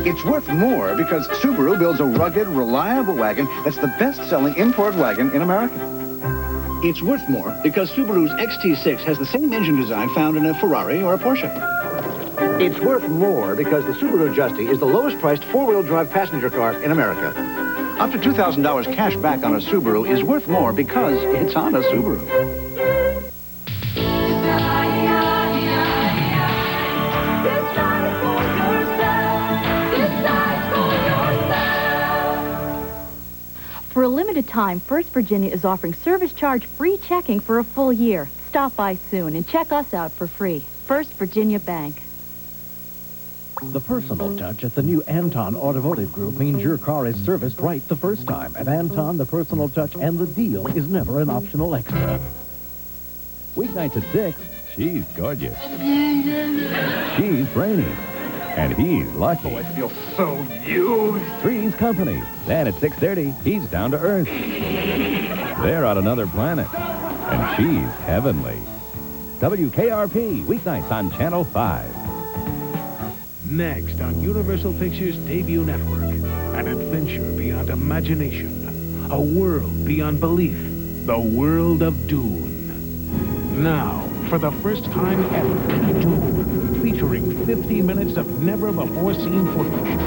It's worth more because Subaru builds a rugged, reliable wagon that's the best-selling import wagon in America. It's worth more because Subaru's XT6 has the same engine design found in a Ferrari or a Porsche. It's worth more because the Subaru Justy is the lowest-priced four-wheel drive passenger car in America. Up to $2,000 cash back on a Subaru is worth more because it's on a Subaru. For a limited time, First Virginia is offering service charge-free checking for a full year. Stop by soon and check us out for free. First Virginia Bank. The personal touch at the new Anton Automotive Group means your car is serviced right the first time. At Anton, the personal touch and the deal is never an optional extra. Weeknights at 6, she's gorgeous. She's brainy. And he's lucky. Oh, I feel so used. 3's company. Then at 6:30, he's down to earth. They're on another planet. And she's heavenly. WKRP, weeknights on Channel 5. Next on Universal Pictures' debut network, an adventure beyond imagination, a world beyond belief, the world of Dune. Now, for the first time ever, Dune, featuring 50 minutes of never-before-seen footage.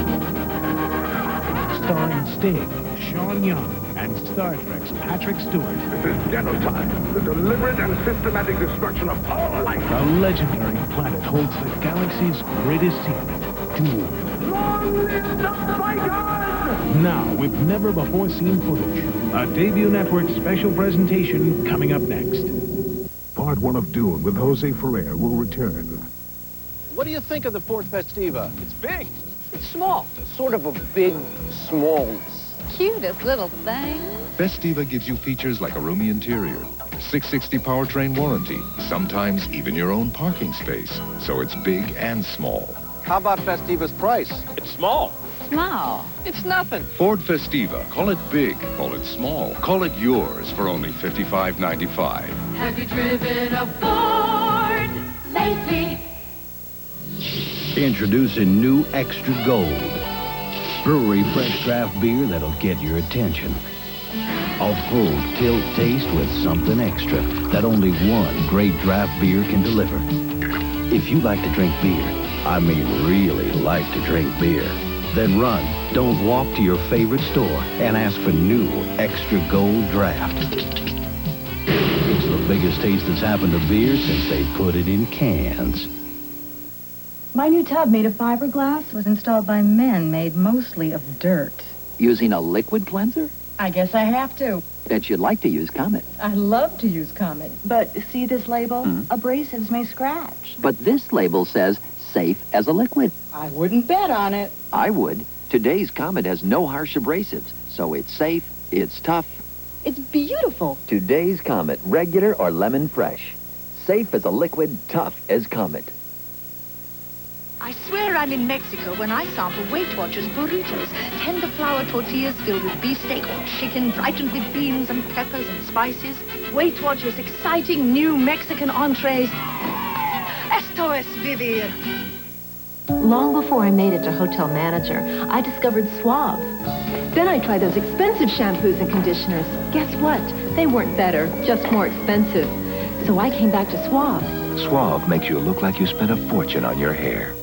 Starring Sting, Sean Young, and Star Trek's Patrick Stewart. This is genocide, the deliberate and systematic destruction of all life. The legendary planet holds the galaxy's greatest secret, Dune. Long live the Vikings! Now, with never-before-seen footage, a debut network special presentation coming up next. Part 1 of Dune with Jose Ferrer will return. What do you think of the Ford Festiva? It's big. It's small. Sort of a big smallness. Cutest little thing. Festiva gives you features like a roomy interior, 660 powertrain warranty, sometimes even your own parking space. So it's big and small. How about Festiva's price? It's small. Small. It's nothing. Ford Festiva. Call it big. Call it small. Call it yours for only $55.95. Have you driven a Ford lately? Introducing new Extra Gold. Brewery fresh draft beer that'll get your attention. A full tilt taste with something extra that only one great draft beer can deliver. If you like to drink beer, I mean really like to drink beer, then run, don't walk to your favorite store and ask for new Extra Gold Draft. It's the biggest taste that's happened to beer since they put it in cans. My new tub made of fiberglass was installed by men made mostly of dirt. Using a liquid cleanser? I guess I have to. Bet you'd like to use Comet. I love to use Comet. But see this label? Abrasives may scratch. But this label says safe as a liquid. I wouldn't bet on it. I would. Today's Comet has no harsh abrasives, so it's safe, it's tough. It's beautiful. Today's Comet, regular or lemon fresh. Safe as a liquid, tough as Comet. I swear I'm in Mexico when I sample Weight Watchers burritos. Tender flour tortillas filled with beefsteak or chicken, brightened with beans and peppers and spices. Weight Watchers' exciting new Mexican entrees. Esto es vivir. Long before I made it to hotel manager, I discovered Suave. Then I tried those expensive shampoos and conditioners. Guess what? They weren't better, just more expensive. So I came back to Suave. Suave makes you look like you spent a fortune on your hair.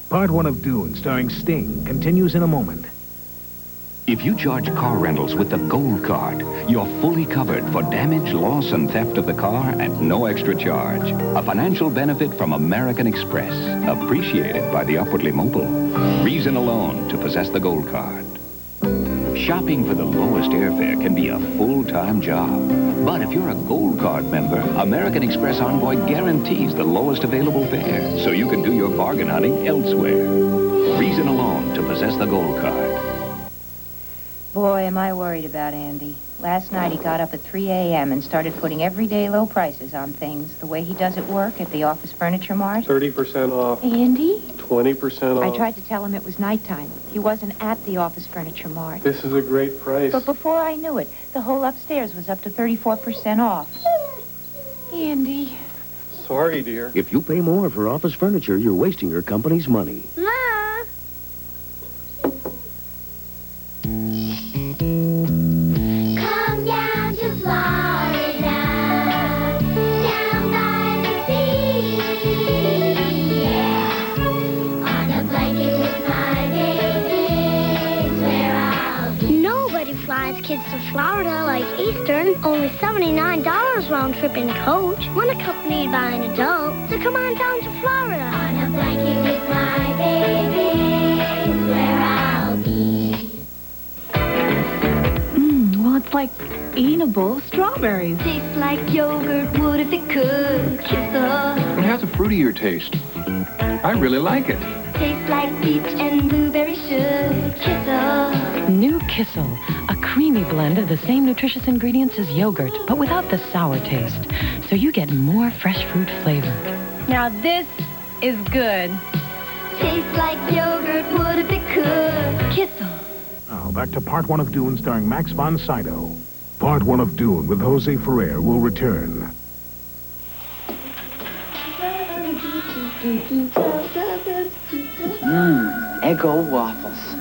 Part 1 of Dune, starring Sting, continues in a moment. If you charge car rentals with the Gold Card, you're fully covered for damage, loss, and theft of the car at no extra charge. A financial benefit from American Express, appreciated by the upwardly mobile. Reason alone to possess the Gold Card. Shopping for the lowest airfare can be a full-time job. But if you're a Gold Card member, American Express Envoy guarantees the lowest available fare, so you can do your bargain hunting elsewhere. Reason alone to possess the Gold Card. Boy, am I worried about Andy. Last night he got up at 3 a.m. and started putting everyday low prices on things, the way he does at work at the Office Furniture Mart. 30% off. Andy? 20% off. I tried to tell him it was nighttime. He wasn't at the Office Furniture Mart. This is a great price. But before I knew it, the whole upstairs was up to 34% off. Andy. Sorry, dear. If you pay more for office furniture, you're wasting your company's money. Ma! kids to Florida like Eastern. Only $79 round trip in coach. Unaccompanied by an adult. So come on down to Florida. On a blanket with my baby, where I'll be. Well, it's like eating a bowl of strawberries. Tastes like yogurt would if it could. Kissle. It has a fruitier taste. I really like it. Tastes like peach and blueberry should. Kissle. New Kissle, a creamy blend of the same nutritious ingredients as yogurt, but without the sour taste. So you get more fresh fruit flavor. Now this is good. Tastes like yogurt would if it could. Kissle. Now, back to Part 1 of Dune starring Max von Sydow. Part 1 of Dune with Jose Ferrer will return. Eggo waffles.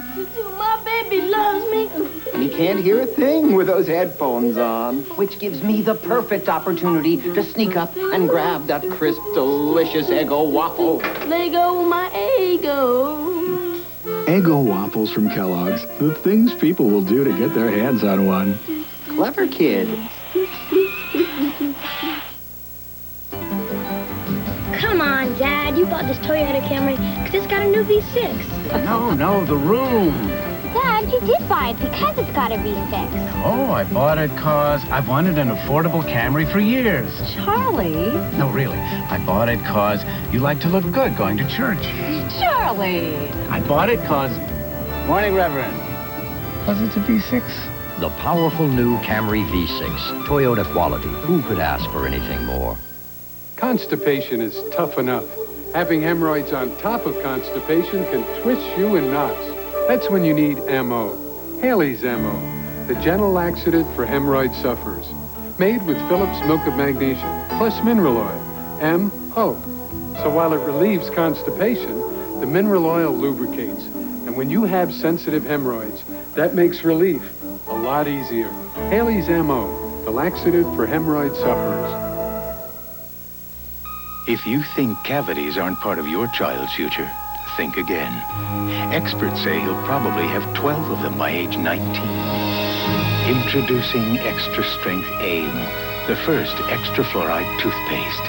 My baby loves me. And he can't hear a thing with those headphones on. Which gives me the perfect opportunity to sneak up and grab that crisp, delicious Eggo waffle. Let go my ego. Eggo waffles from Kellogg's. The things people will do to get their hands on one. Clever kid. Come on, Dad. You bought this Toyota Camry because it's got a new V6. No, the room. Dad, you did buy it because it's got a V6. Oh, I bought it because I've wanted an affordable Camry for years. Charlie. No, really. I bought it because you like to look good going to church. Charlie. I bought it because... Morning, Reverend. Because it's a V6. The powerful new Camry V6. Toyota quality. Who could ask for anything more? Constipation is tough enough. Having hemorrhoids on top of constipation can twist you in knots. That's when you need MO. Haley's MO, the gentle laxative for hemorrhoid sufferers. Made with Phillips Milk of Magnesia, plus mineral oil, MO. So while it relieves constipation, the mineral oil lubricates. And when you have sensitive hemorrhoids, that makes relief a lot easier. Haley's MO, the laxative for hemorrhoid sufferers. If you think cavities aren't part of your child's future, think again. Experts say he'll probably have 12 of them by age 19. Introducing Extra Strength AIM, the first extra fluoride toothpaste.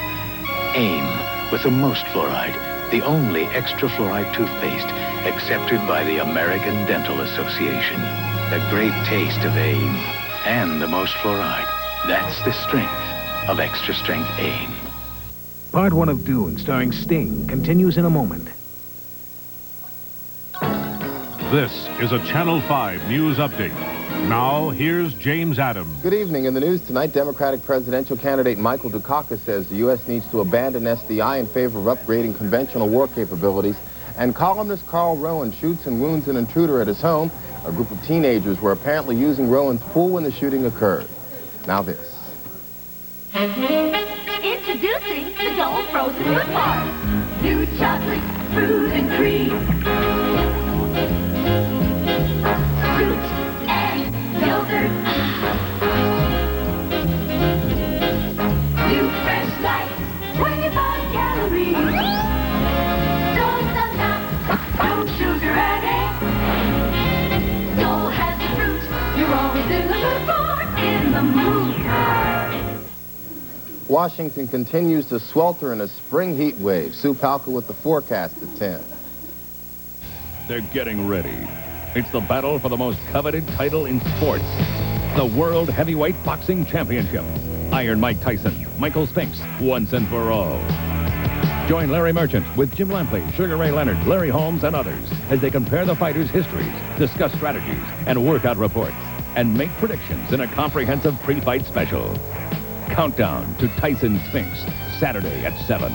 AIM, with the most fluoride, the only extra fluoride toothpaste accepted by the American Dental Association. The great taste of AIM and the most fluoride. That's the strength of Extra Strength AIM. Part 1 of Dune starring Sting continues in a moment. This is a Channel 5 news update. Now, here's James Adams. Good evening. In the news tonight, Democratic presidential candidate Michael Dukakis says the U.S. needs to abandon SDI in favor of upgrading conventional war capabilities. And columnist Carl Rowan shoots and wounds an intruder at his home. A group of teenagers were apparently using Rowan's pool when the shooting occurred. Now this. Introducing the Dole Frozen Fruit Bar. New chocolate, fruit, and cream. Fruit and yogurt. New fresh light, 25 calories. Dole's the top, no sugar added. Dole has the fruit you're always in the mood for, in the mood. Washington continues to swelter in a spring heat wave. Sue Palka with the forecast at 10. They're getting ready. It's the battle for the most coveted title in sports. The World Heavyweight Boxing Championship. Iron Mike Tyson, Michael Spinks, once and for all. Join Larry Merchant with Jim Lampley, Sugar Ray Leonard, Larry Holmes, and others as they compare the fighters' histories, discuss strategies and workout reports, and make predictions in a comprehensive pre-fight special. Countdown to Tyson-Spinks, Saturday at 7.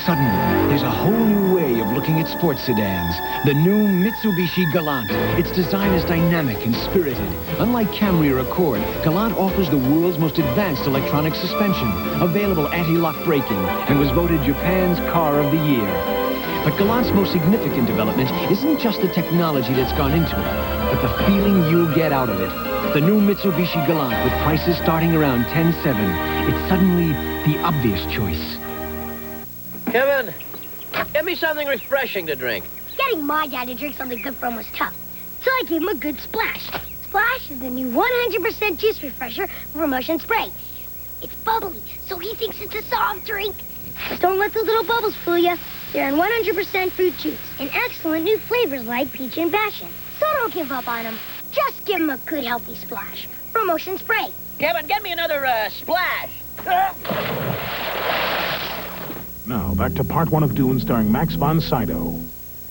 Suddenly, there's a whole new way of looking at sports sedans. The new Mitsubishi Galant. Its design is dynamic and spirited. Unlike Camry or Accord, Galant offers the world's most advanced electronic suspension, available anti-lock braking, and was voted Japan's Car of the Year. But Galant's most significant development isn't just the technology that's gone into it, but the feeling you'll get out of it. The new Mitsubishi Galant with prices starting around $10,700. It's suddenly the obvious choice. Kevin, get me something refreshing to drink. Get Getting my dad to drink something good for him was tough. So I gave him a good Splash. Splash is the new 100% juice refresher promotion spray. It's bubbly, so he thinks it's a soft drink. But don't let those little bubbles fool you. They're in 100% fruit juice and excellent new flavors like peach and passion. So don't give up on them. Just give them a good, healthy Splash. Promotion spray. Kevin, get me another Splash. Now, back to Part 1 of Dune starring Max von Sydow.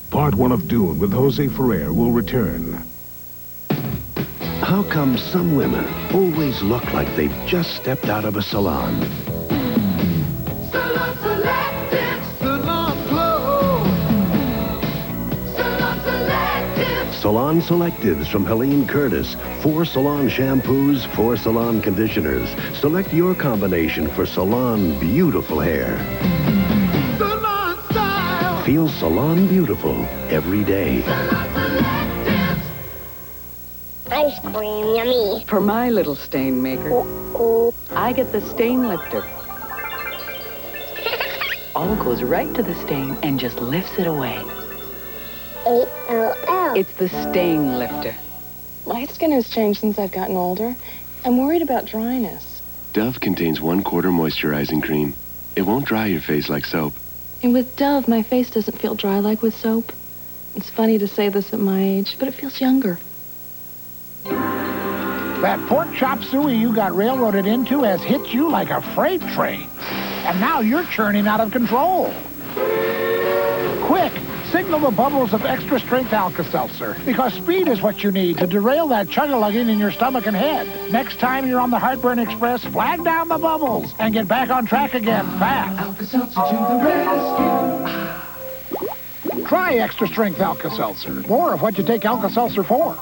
Part 1 of Dune with Jose Ferrer will return. How come some women always look like they've just stepped out of a salon? Salon Selectives. Salon Glow. Salon Selectives. Salon Selectives from Helene Curtis. 4 salon shampoos, 4 salon conditioners. Select your combination for salon beautiful hair. Salon Style. Feel salon beautiful every day. Ice cream, yummy. For my little stain maker, I get the stain lifter. All goes right to the stain and just lifts it away. A-L-L. It's the stain lifter. My skin has changed since I've gotten older. I'm worried about dryness. Dove contains 1/4 moisturizing cream. It won't dry your face like soap. And with Dove, my face doesn't feel dry like with soap. It's funny to say this at my age, but it feels younger. That pork chop suey you got railroaded into has hit you like a freight train. And now you're churning out of control. Quick, signal the bubbles of extra-strength Alka-Seltzer, because speed is what you need to derail that chug-a-lugging in your stomach and head. Next time you're on the Heartburn Express, flag down the bubbles and get back on track again fast. Alka-Seltzer to the rescue. Try extra-strength Alka-Seltzer. More of what you take Alka-Seltzer for.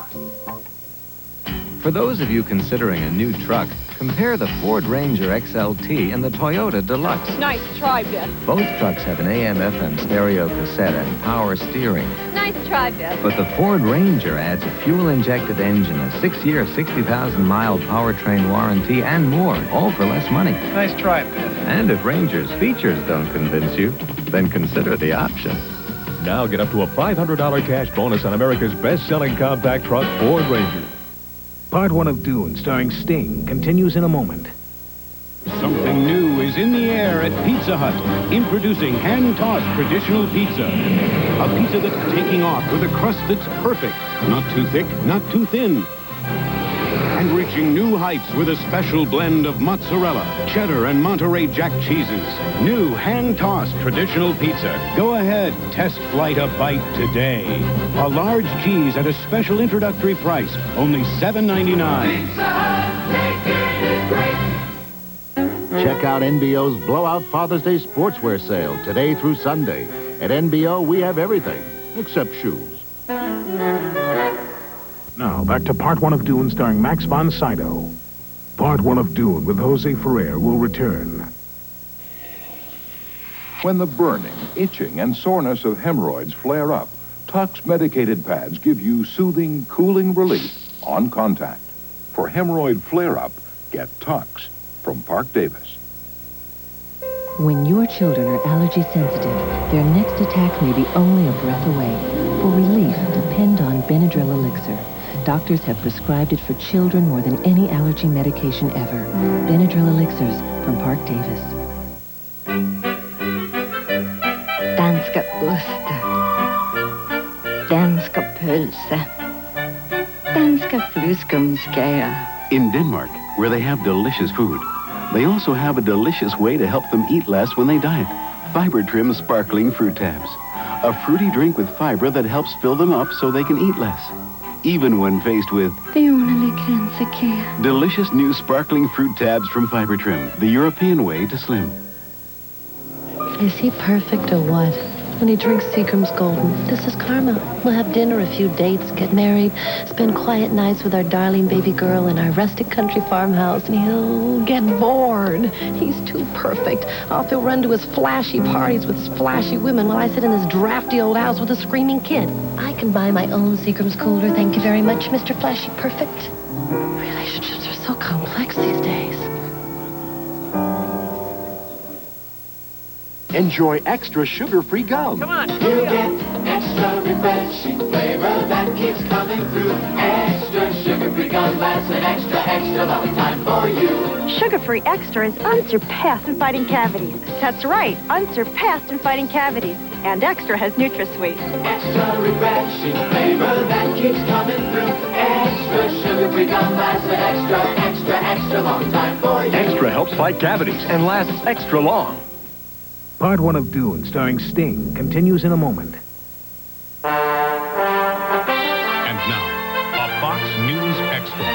For those of you considering a new truck, compare the Ford Ranger XLT and the Toyota Deluxe. Nice try, Beth. Both trucks have an AM/FM stereo cassette and power steering. Nice try, Beth. But the Ford Ranger adds a fuel-injected engine, a 6-year, 60,000-mile powertrain warranty, and more, all for less money. Nice try, Beth. And if Ranger's features don't convince you, then consider the option. Now get up to a $500 cash bonus on America's best-selling compact truck, Ford Ranger. Part 1 of Dune starring Sting continues in a moment. Something new is in the air at Pizza Hut. Introducing hand-tossed traditional pizza. A pizza that's taking off with a crust that's perfect. Not too thick, not too thin. And reaching new heights with a special blend of mozzarella, cheddar, and Monterey Jack cheeses. New hand-tossed traditional pizza. Go ahead, test flight a bite today. A large cheese at a special introductory price, only $7.99. Pizza Hut, taking it great. Check out NBO's Blowout Father's Day Sportswear Sale today through Sunday. At NBO, we have everything except shoes. Now, back to Part 1 of Dune starring Max von Sydow. Part 1 of Dune with Jose Ferrer will return. When the burning, itching, and soreness of hemorrhoids flare up, Tux medicated pads give you soothing, cooling relief on contact. For hemorrhoid flare-up, get Tux from Park Davis. When your children are allergy sensitive, their next attack may be only a breath away. For relief, depend on Benadryl Elixir. Doctors have prescribed it for children more than any allergy medication ever. Benadryl Elixirs from Park Davis. Danska ost. Danska pølse. Danska flyskumskager. In Denmark, where they have delicious food, they also have a delicious way to help them eat less when they diet. Fibre-Trim sparkling fruit tabs. A fruity drink with fiber that helps fill them up so they can eat less. Even when faced with delicious new sparkling fruit tabs from Fibre-Trim, the European way to slim. Is he perfect or what? When he drinks Seagram's Golden, this is karma. We'll have dinner, a few dates, get married, spend quiet nights with our darling baby girl in our rustic country farmhouse, and he'll get bored. He's too perfect. Off he'll run to his flashy parties with flashy women while I sit in this drafty old house with a screaming kid. I can buy my own Seagram's cooler, thank you very much, Mr. Flashy Perfect. Relationships are so complex these days. Enjoy extra sugar-free gum. Come on. You get extra refreshing flavor that keeps coming through. Extra sugar-free gum lasts an extra, extra long time for you. Sugar-free Extra is unsurpassed in fighting cavities. That's right, unsurpassed in fighting cavities. And Extra has NutraSweet. Extra refreshing flavor that keeps coming through. Extra sugar-free gum lasts an extra, extra, extra long time for you. Extra helps fight cavities and lasts extra long. Part 1 of Dune, starring Sting, continues in a moment. And now, a Fox News Extra.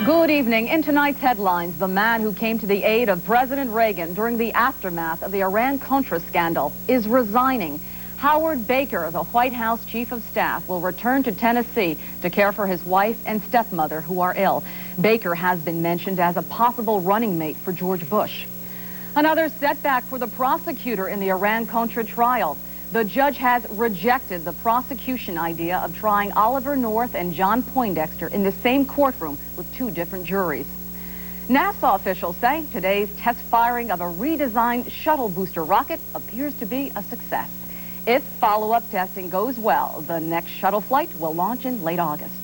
Good evening. In tonight's headlines, the man who came to the aid of President Reagan during the aftermath of the Iran-Contra scandal is resigning. Howard Baker, the White House Chief of Staff, will return to Tennessee to care for his wife and stepmother who are ill. Baker has been mentioned as a possible running mate for George Bush. Another setback for the prosecutor in the Iran-Contra trial. The judge has rejected the prosecution idea of trying Oliver North and John Poindexter in the same courtroom with 2 different juries. NASA officials say today's test firing of a redesigned shuttle booster rocket appears to be a success. If follow-up testing goes well, the next shuttle flight will launch in late August.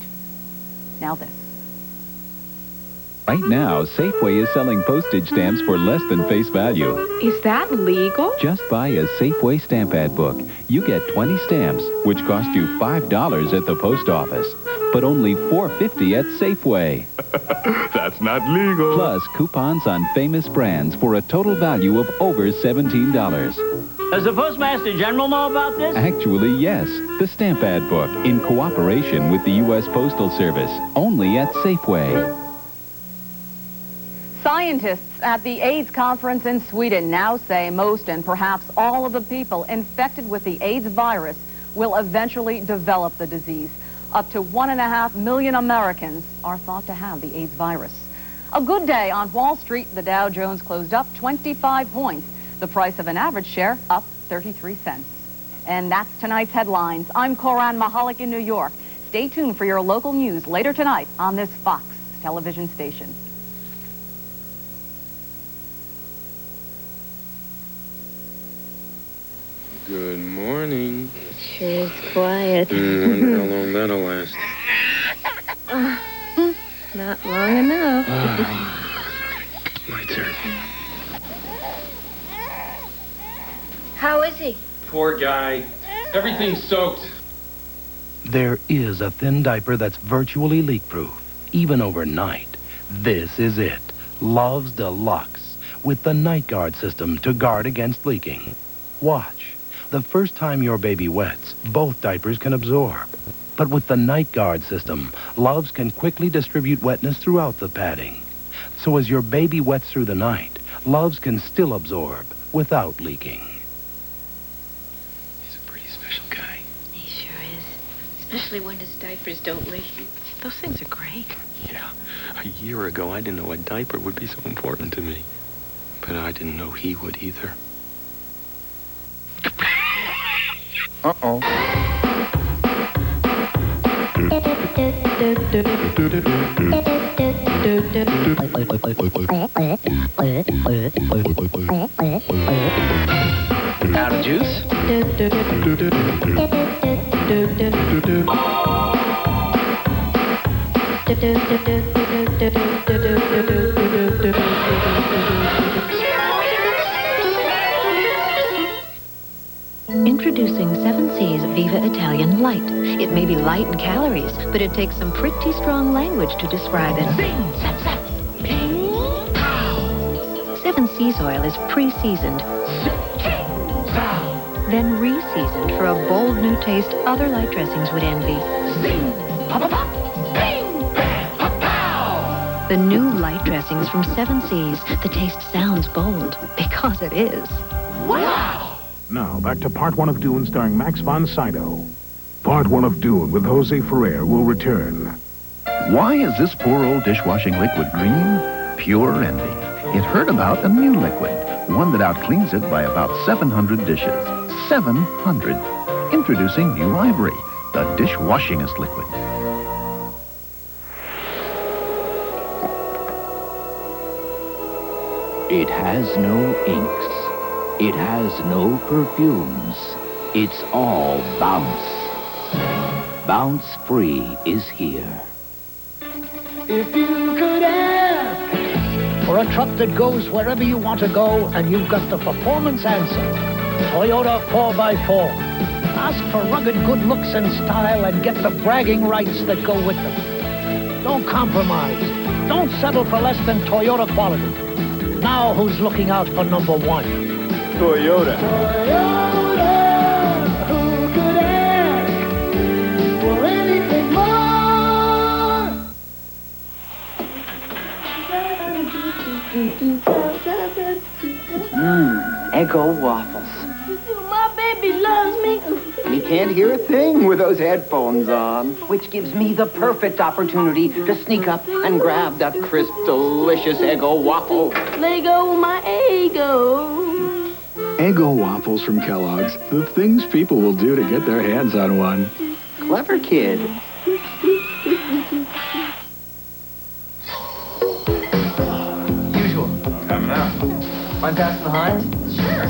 Now this. Right now, Safeway is selling postage stamps for less than face value. Is that legal? Just buy a Safeway stamp ad book. You get 20 stamps, which cost you $5 at the post office, but only $4.50 at Safeway. That's not legal. Plus, coupons on famous brands for a total value of over $17. Does the Postmaster General know about this? Actually, yes. The stamp ad book, in cooperation with the U.S. Postal Service, only at Safeway. Scientists at the AIDS conference in Sweden now say most and perhaps all of the people infected with the AIDS virus will eventually develop the disease. Up to 1.5 million Americans are thought to have the AIDS virus. A good day on Wall Street. The Dow Jones closed up 25 points. The price of an average share up 33 cents. And that's tonight's headlines. I'm Coran Mahalik in New York. Stay tuned for your local news later tonight on this Fox television station. Good morning. Sure is quiet. Wonder how long that'll last. Not long enough. My turn. How is he? Poor guy. Everything's soaked. There is a thin diaper that's virtually leak-proof, even overnight. This is it. Luvs Deluxe, with the night guard system to guard against leaking. Watch. The first time your baby wets, both diapers can absorb. But with the night guard system, Luvs can quickly distribute wetness throughout the padding. So as your baby wets through the night, Luvs can still absorb without leaking. He's a pretty special guy. He sure is. Especially when his diapers don't leak. Those things are great. Yeah. A year ago, I didn't know a diaper would be so important to me. But I didn't know he would either. Uh-oh. Out of juice? Introducing 7C's Viva Italian Light. It may be light in calories, but it takes some pretty strong language to describe it. Zing, zap, zap, ping, pow. 7C's oil is pre-seasoned, then re-seasoned for a bold new taste other light dressings would envy. Zing, pop, pop, pop, bing, bang, pop, pow. The new light dressings from 7C's. The taste sounds bold, because it is. Wow! Now, back to Part 1 of Dune starring Max von Sydow. Part 1 of Dune with Jose Ferrer will return. Why is this poor old dishwashing liquid green? Pure envy. It heard about a new liquid, one that outcleans it by about 700 dishes. 700. Introducing New Ivory, the dishwashingest liquid. It has no inks. It has no perfumes. It's all bounce. Bounce Free is here. If you could ask for a truck that goes wherever you want to go, and you've got the performance answer, Toyota 4x4. Ask for rugged good looks and style and get the bragging rights that go with them. Don't compromise. Don't settle for less than Toyota quality. Now who's looking out for number one? Toyota. Who could ask for anything more? Eggo waffles. My baby loves me. He can't hear a thing with those headphones on, which gives me the perfect opportunity to sneak up and grab that crisp, delicious Eggo waffle. Lego, my Eggo. Eggo waffles from Kellogg's. The things people will do to get their hands on one. Clever kid. Usual. Coming up. Mind passing the Heinz? Sure.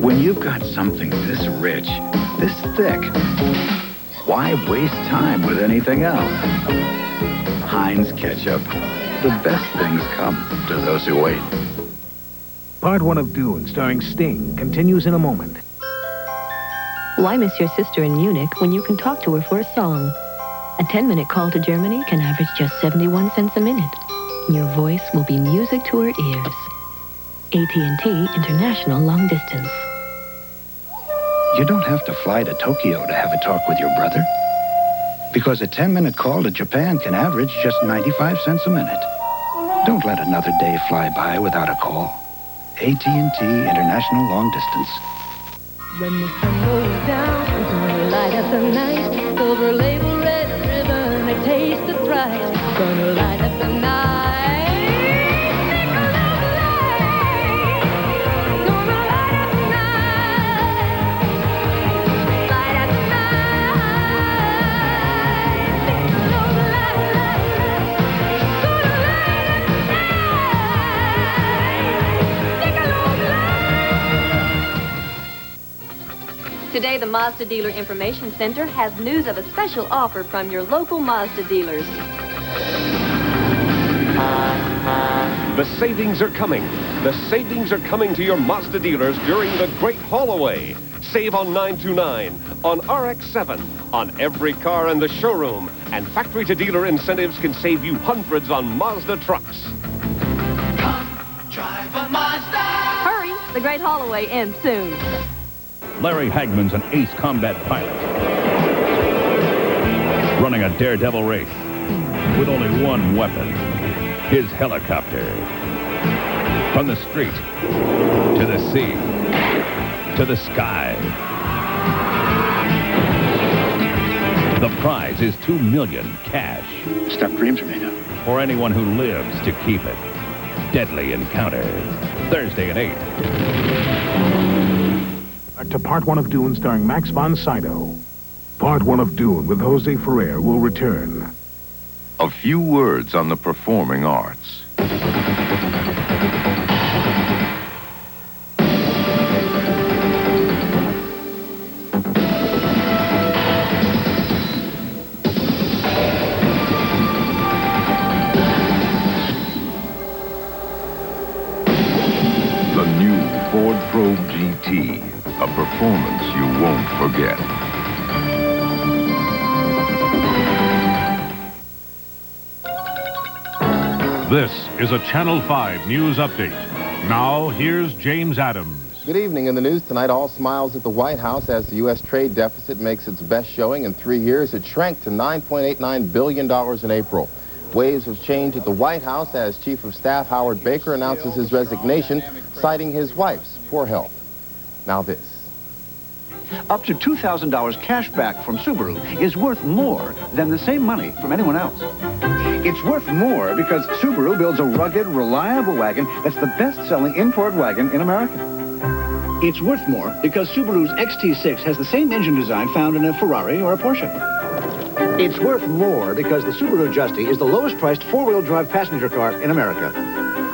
When you've got something this rich, this thick, why waste time with anything else? Heinz ketchup. The best things come to those who wait. Part 1 of Dune, starring Sting, continues in a moment. Why miss your sister in Munich when you can talk to her for a song? A 10-minute call to Germany can average just 71 cents a minute. Your voice will be music to her ears. AT&T International Long Distance. You don't have to fly to Tokyo to have a talk with your brother. Because a 10-minute call to Japan can average just 95 cents a minute. Don't let another day fly by without a call. AT&T International Long Distance. When the sun goes down, it's gonna light up the night. Silver label, red ribbon, a taste of pride. Gonna light up the night. Today, the Mazda Dealer Information Center has news of a special offer from your local Mazda dealers. The savings are coming. The savings are coming to your Mazda dealers during the Great Haul Away. Save on 929, on RX-7, on every car in the showroom, and factory-to-dealer incentives can save you hundreds on Mazda trucks. Come, drive a Mazda. Hurry, the Great Haul Away ends soon. Larry Hagman's an ace combat pilot, running a daredevil race with only one weapon, his helicopter. From the street, to the sea, to the sky. The prize is $2 million cash. Stuff dreams are made of. For anyone who lives to keep it. Deadly Encounter, Thursday at 8. To Part 1 of Dune, starring Max von Sydow. Part 1 of Dune with Jose Ferrer will return. A few words on the performing arts. The new Ford Probe GT. A performance you won't forget. This is a Channel 5 news update. Now, here's James Adams. Good evening. In the news tonight, all smiles at the White House as the U.S. trade deficit makes its best showing in 3 years. It shrank to $9.89 billion in April. Waves of change at the White House as Chief of Staff Howard Baker announces his resignation, citing his wife's poor health. Now this. Up to $2,000 cash back from Subaru is worth more than the same money from anyone else. It's worth more because Subaru builds a rugged, reliable wagon that's the best-selling import wagon in America. It's worth more because Subaru's XT6 has the same engine design found in a Ferrari or a Porsche. It's worth more because the Subaru Justy is the lowest priced four-wheel drive passenger car in America.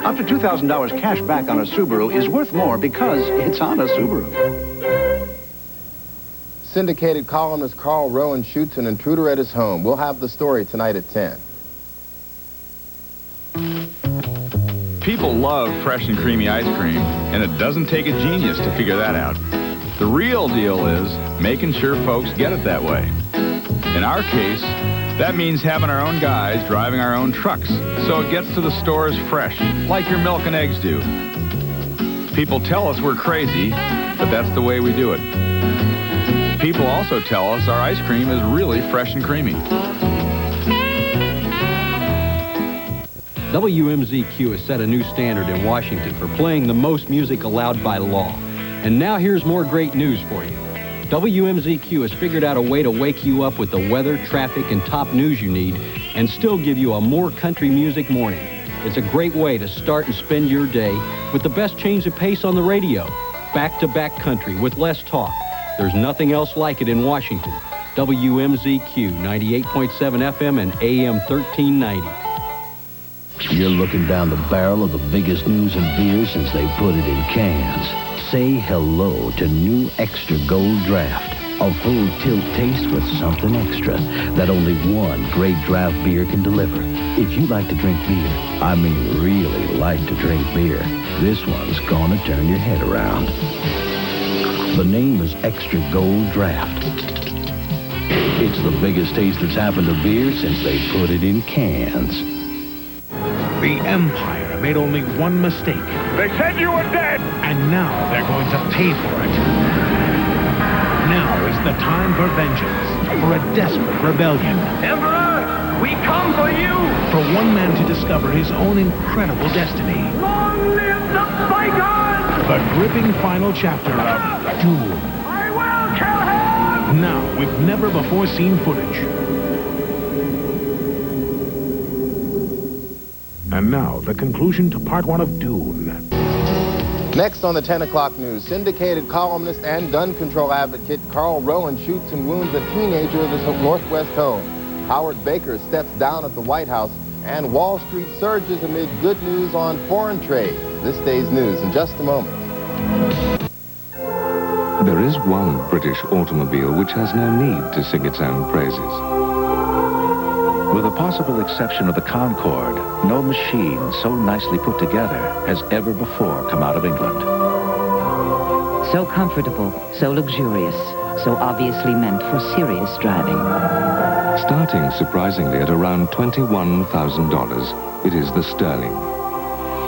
Up to $2,000 cash back on a Subaru is worth more because it's on a Subaru. Syndicated columnist Carl Rowan shoots an intruder at his home. We'll have the story tonight at 10. People love fresh and creamy ice cream, and it doesn't take a genius to figure that out. The real deal is making sure folks get it that way. In our case, that means having our own guys driving our own trucks, so it gets to the stores fresh, like your milk and eggs do. People tell us we're crazy, but that's the way we do it. People also tell us our ice cream is really fresh and creamy. WMZQ has set a new standard in Washington for playing the most music allowed by law. And now here's more great news for you. WMZQ has figured out a way to wake you up with the weather, traffic, and top news you need and still give you a more country music morning. It's a great way to start and spend your day with the best change of pace on the radio. Back-to-back country with less talk. There's nothing else like it in Washington. WMZQ 98.7 FM and AM 1390. You're looking down the barrel of the biggest news in beer since they put it in cans. Say hello to new Extra Gold Draft. A full tilt taste with something extra that only one great draft beer can deliver. If you like to drink beer, I mean really like to drink beer, this one's gonna turn your head around. The name is Extra Gold Draft. It's the biggest taste that's happened to beer since they put it in cans. The Empire made only one mistake. They said you were dead! And now they're going to pay for it. Now is the time for vengeance, for a desperate rebellion. Emperor, we come for you! For one man to discover his own incredible destiny. Long live the bygone! The gripping final chapter of Dune. I will kill him! Now with never-before-seen footage. And now, the conclusion to part one of Dune. Next on the 10 o'clock news, syndicated columnist and gun control advocate Carl Rowan shoots and wounds a teenager at his Northwest home. Howard Baker steps down at the White House, and Wall Street surges amid good news on foreign trade. This day's news in just a moment. There is one British automobile which has no need to sing its own praises. With the possible exception of the Concorde, no machine so nicely put together has ever before come out of England. So comfortable, so luxurious, so obviously meant for serious driving. Starting surprisingly at around $21,000, it is the Sterling,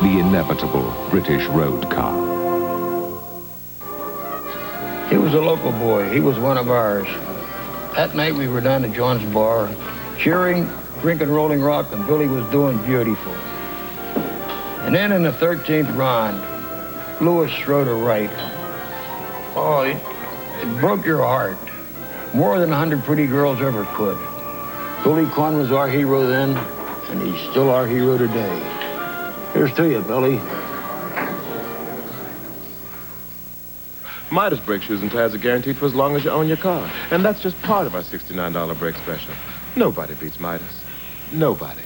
the inevitable British road car. He was a local boy. He was one of ours. That night we were down at John's bar, cheering, drinking Rolling Rock, and Billy was doing beautiful. And then in the 13th round, Lewis strode a right. Oh, it broke your heart. More than 100 pretty girls ever could. Billy Quan was our hero then, and he's still our hero today. Here's to you, Billy. Midas brake shoes and tires are guaranteed for as long as you own your car. And that's just part of our $69 brake special. Nobody beats Midas. Nobody.